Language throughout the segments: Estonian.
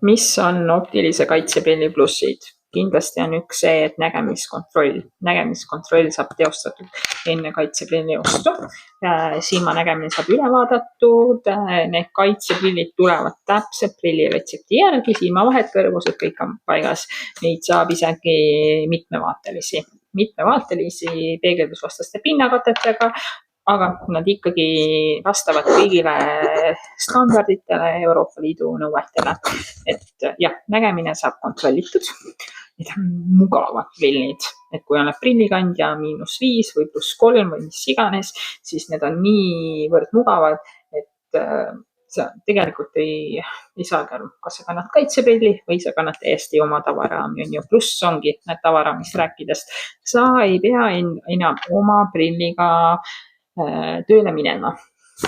Mis on optilise kaitsepilli plussid? Kindlasti on üks see, et nägemiskontroll saab teostatud enne kaitsepilli ostu. Silmanägemine saab üle vaadatud, need kaitsepillid tulevad täpselt prilliretsepti järgi, silmavahed, kõrgused, kõik on paigas. Neid saab isegi mitmevaatelisi peegeldusvastaste pinnakatetega, aga nad ikkagi vastavad kõigile standarditele, Euroopa Liidu nõuetele. Et jah, nägemine saab kontrollitud. Need on mugavad prillid, et kui on prillikandja -5 või +3 või mis iganes, siis need on niivõrd mugavad, et sa tegelikult ei saagi aru, kas sa kannad kaitseprilli või sa kannad täiesti oma tavaraami, on ju. Pluss ongi tavaraamist rääkides, sa ei pea enam oma prilliga tööle minema.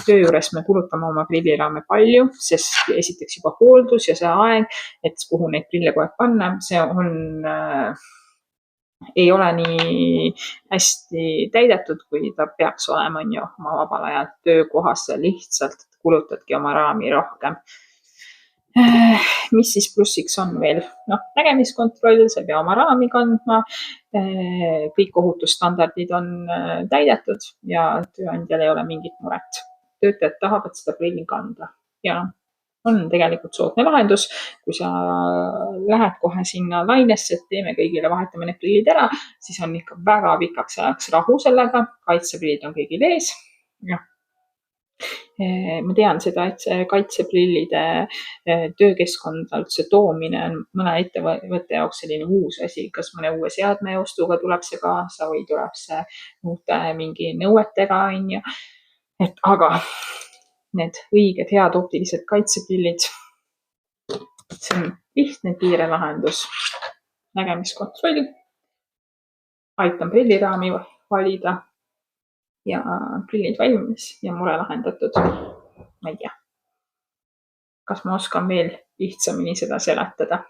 Töö juures me kulutame oma prilliraame palju, sest esiteks juba hooldus ja see aeg, et kuhu neid prille kogu aeg panna, see ei ole nii hästi täidetud, kui ta peaks olema, on ju, oma vabal ajal töökohas lihtsalt kulutadki oma raami rohkem. Mis siis plussiks on veel? Nägemiskontroll, sa ei pea oma raami kandma, kõik ohutusstandardid on täidetud ja tööandjal ei ole mingit muret. Töötajad tahavad seda prilli kanda ja on tegelikult soodne lahendus, kui sa lähed kohe sinna lainesse, et teeme kõigile, vahetame need prillid ära, siis on ikka väga pikaks ajaks rahu sellega, kaitseprillid on kõigil ees. Ma tean seda, et see kaitseprillide töökeskkonda üldse toomine on mõne ettevõtte jaoks selline uus asi, kas mõne uue seadme ostuga tuleb see kaasa või tuleb see uute mingi nõuetega, on ju. Aga need õiged head optilised kaitseprillid, see on lihtne, kiire lahendus. Nägemiskontroll, aitan prilliraami valida ja prillid valmis ja mure lahendatud. Ma ei tea, kas ma oskan veel lihtsamini seda seletada.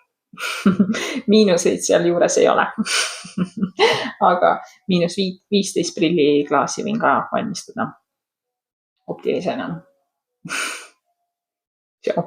Miinuseid seal juures ei ole. Aga -15 prilliklaasi võin ka valmistada optilisena. Tšau.